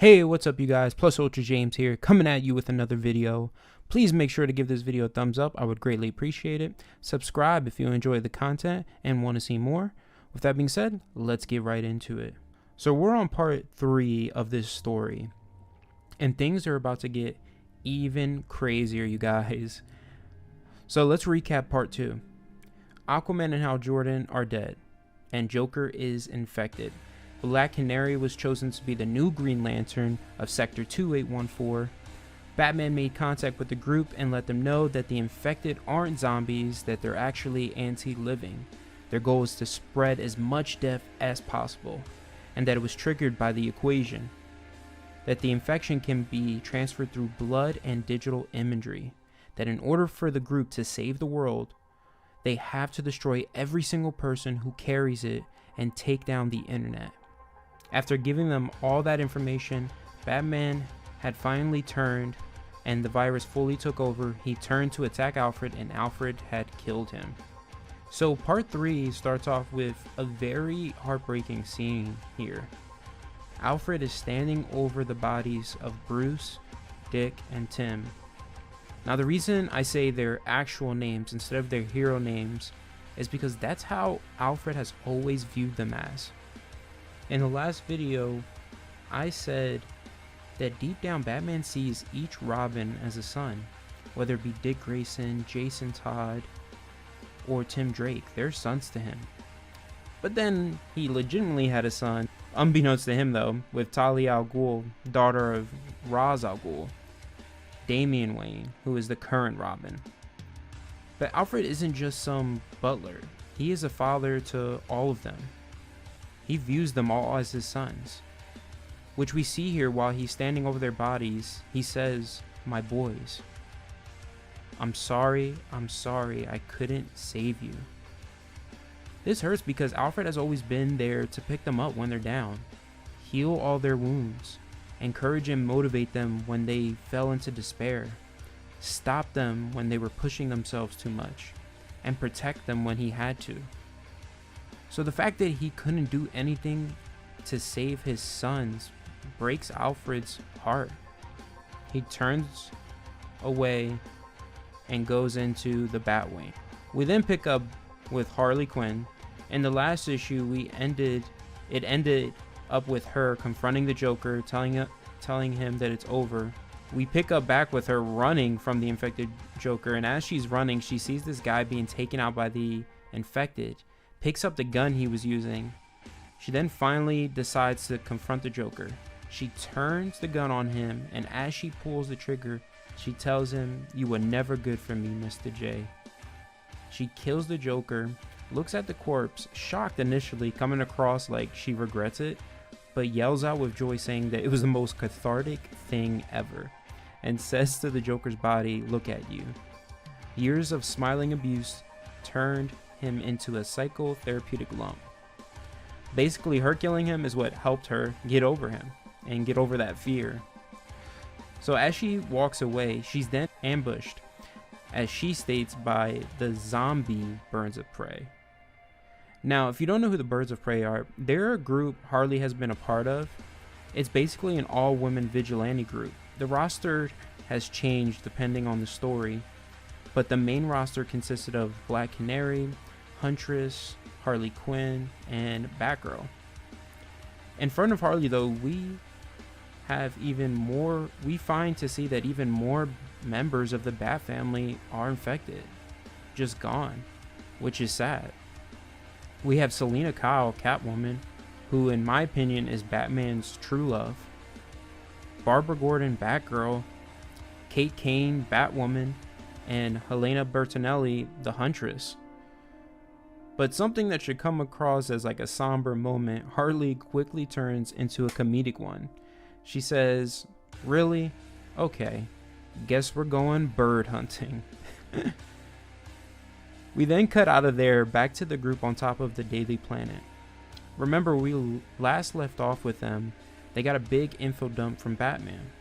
Hey, what's up you guys? Plus Ultra James here, coming at you with another video. Please make sure to give this video a thumbs up. I would greatly appreciate it. Subscribe if you enjoy the content and want to see more. With that being said, let's get right into it. So we're on part 3 of this story, and things are about to get even crazier, you guys. So let's recap part 2. Aquaman and Hal Jordan are dead, and Joker is infected. Black Canary was chosen to be the new Green Lantern of Sector 2814. Batman made contact with the group and let them know that the infected aren't zombies, that they're actually anti-living. Their goal is to spread as much death as possible, and that it was triggered by the equation. That the infection can be transferred through blood and digital imagery. That in order for the group to save the world, they have to destroy every single person who carries it and take down the internet. After giving them all that information, Batman had finally turned and the virus fully took over. He turned to attack Alfred and Alfred had killed him. So part 3 starts off with a very heartbreaking scene here. Alfred is standing over the bodies of Bruce, Dick, and Tim. Now the reason I say their actual names instead of their hero names is because that's how Alfred has always viewed them as. In the last video, I said that deep down Batman sees each Robin as a son, whether it be Dick Grayson, Jason Todd, or Tim Drake. They're sons to him. But then he legitimately had a son, unbeknownst to him though, with Talia al Ghul, daughter of Ra's al Ghul, Damian Wayne, who is the current Robin. But Alfred isn't just some butler. He is a father to all of them. He views them all as his sons, which we see here while he's standing over their bodies. He says, "My boys, I'm sorry, I couldn't save you." This hurts because Alfred has always been there to pick them up when they're down, heal all their wounds, encourage and motivate them when they fell into despair, stop them when they were pushing themselves too much, and protect them when he had to. So the fact that he couldn't do anything to save his sons breaks Alfred's heart. He turns away and goes into the Batwing. We then pick up with Harley Quinn. In the last issue, it ended up with her confronting the Joker, telling him that it's over. We pick up back with her running from the infected Joker, and as she's running, she sees this guy being taken out by the infected, picks up the gun he was using. She then finally decides to confront the Joker. She turns the gun on him, and as she pulls the trigger, she tells him, "You were never good for me, Mr. J." She kills the Joker, looks at the corpse, shocked initially, coming across like she regrets it, but yells out with joy saying that it was the most cathartic thing ever, and says to the Joker's body, "Look at you." Years of smiling abuse turned him into a psychotherapeutic lump. Basically, her killing him is what helped her get over him and get over that fear. So as she walks away, she's then ambushed, as she states, by the zombie Birds of Prey. Now, if you don't know who the Birds of Prey are, they're a group Harley has been a part of. It's basically an all-women vigilante group. The roster has changed depending on the story, but the main roster consisted of Black Canary, Huntress, Harley Quinn, and Batgirl. In front of Harley though, we find to see that even more members of the Bat family are infected, just gone, which is sad. We have Selena Kyle, Catwoman, who in my opinion is Batman's true love, Barbara Gordon, Batgirl, Kate Kane, Batwoman, and Helena Bertinelli, the Huntress. But something that should come across as like a somber moment, Harley quickly turns into a comedic one. She says, "Really? Okay, guess we're going bird hunting." We then cut out of there back to the group on top of the Daily Planet. Remember, we last left off with them. They got a big info dump from Batman,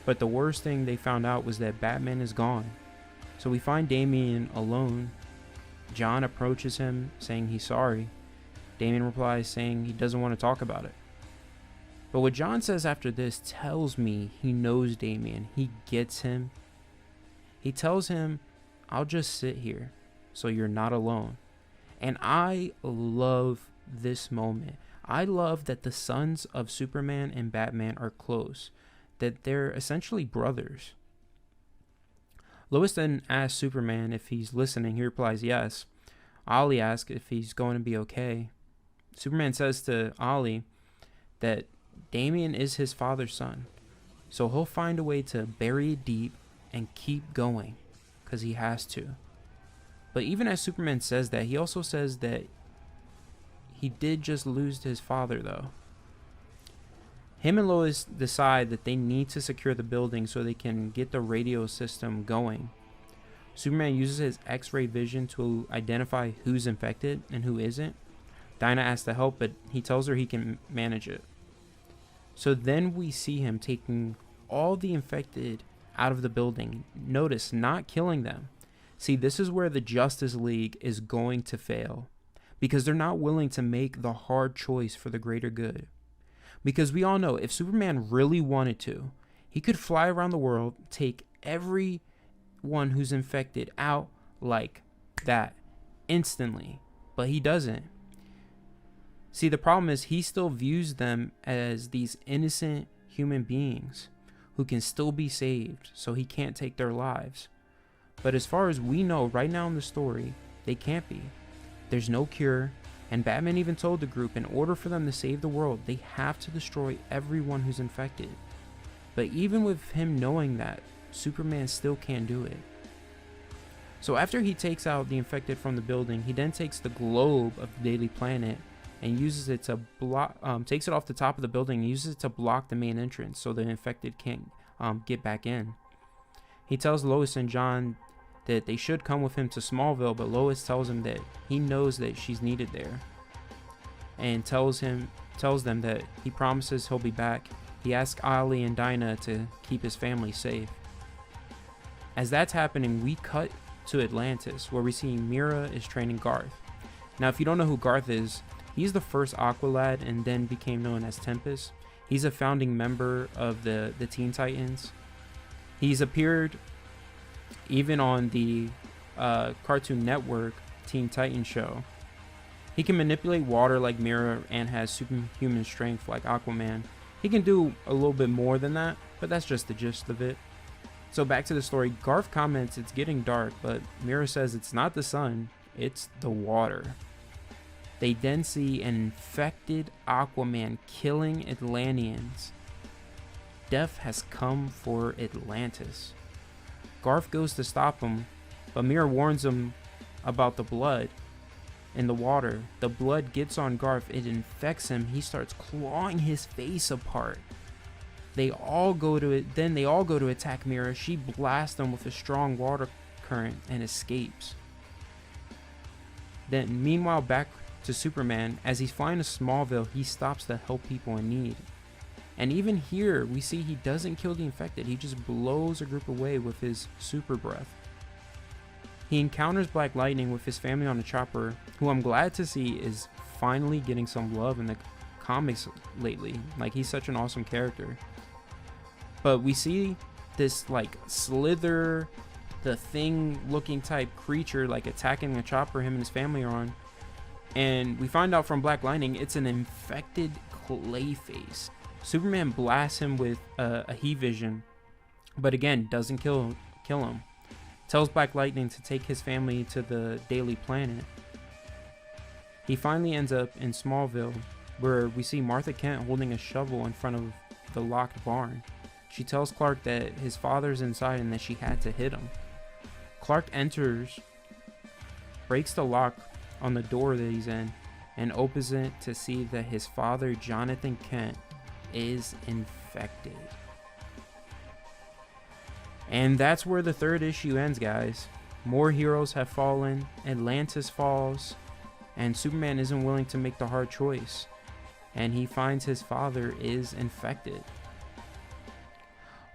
but the worst thing they found out was that Batman is gone. So we find Damian alone. John approaches him saying he's sorry. Damian replies saying he doesn't want to talk about it. But what John says after this tells me he knows Damian. He gets him. He tells him, I'll just sit here so you're not alone. And I love this moment. I love that the sons of Superman and Batman are close, that they're essentially brothers. Lois then asks Superman if he's listening. He replies yes. Ollie asks if he's going to be okay. Superman says to Ollie that Damian is his father's son, so he'll find a way to bury it deep and keep going, because he has to. But even as Superman says that, he also says that he did just lose his father, though. Him and Lois decide that they need to secure the building so they can get the radio system going. Superman uses his X-ray vision to identify who's infected and who isn't. Dinah asks to help, but he tells her he can manage it. So then we see him taking all the infected out of the building. Notice, not killing them. See, this is where the Justice League is going to fail, because they're not willing to make the hard choice for the greater good. Because we all know if Superman really wanted to, he could fly around the world, take everyone who's infected out like that instantly, but he doesn't. See, the problem is he still views them as these innocent human beings who can still be saved, so he can't take their lives. But as far as we know right now in the story, they can't be. There's no cure, and Batman even told the group in order for them to save the world, they have to destroy everyone who's infected. But even with him knowing that, Superman still can't do it. So after he takes out the infected from the building, he then takes the globe of the Daily Planet and uses it to block, takes it off the top of the building and uses it to block the main entrance so the infected can't get back in. He tells Lois and John that they should come with him to Smallville, but Lois tells him that he knows that she's needed there, and tells them that he promises he'll be back. He asks Ollie and Dinah to keep his family safe. As that's happening, we cut to Atlantis, where we see Mira is training Garth. Now, if you don't know who Garth is, he's the first Aqualad and then became known as Tempest. He's a founding member of the Teen Titans. He's appeared even on the Cartoon Network Teen Titans show. He can manipulate water like Mira and has superhuman strength like Aquaman. He can do a little bit more than that, but that's just the gist of it. So back to the story, Garth comments it's getting dark, but Mira says it's not the sun, it's the water. They then see an infected Aquaman killing Atlanteans. Death has come for Atlantis. Garth goes to stop him, but Mira warns him about the blood in the water. The blood gets on Garth, it infects him, he starts clawing his face apart. They all go to attack Mira. She blasts them with a strong water current and escapes. Then meanwhile, back to Superman, as he's flying to Smallville, he stops to help people in need. And even here, we see he doesn't kill the infected, he just blows a group away with his super breath. He encounters Black Lightning with his family on a chopper, who I'm glad to see is finally getting some love in the comics lately. Like, he's such an awesome character. But we see this like Slither, the Thing looking type creature like attacking the chopper him and his family are on. And we find out from Black Lightning it's an infected Clayface. Superman blasts him with a heat vision, but again doesn't kill him. Tells Black Lightning to take his family to the Daily Planet. He finally ends up in Smallville, where we see Martha Kent holding a shovel in front of the locked barn. She tells Clark that his father's inside and that she had to hit him. Clark enters, breaks the lock on the door that he's in, and opens it to see that his father, Jonathan Kent, is infected. And that's where the third issue ends, guys. More heroes have fallen, Atlantis falls, and Superman isn't willing to make the hard choice, and he finds his father is infected.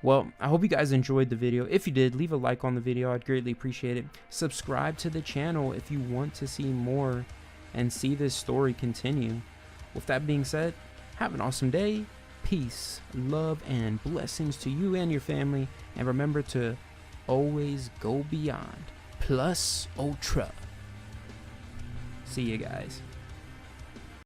Well, I hope you guys enjoyed the video. If you did, leave a like on the video, I'd greatly appreciate it. Subscribe to the channel if you want to see more and see this story continue. With that being said, have an awesome day, Peace, love, and blessings to you and your family. And remember to always go beyond. Plus ultra. See you guys.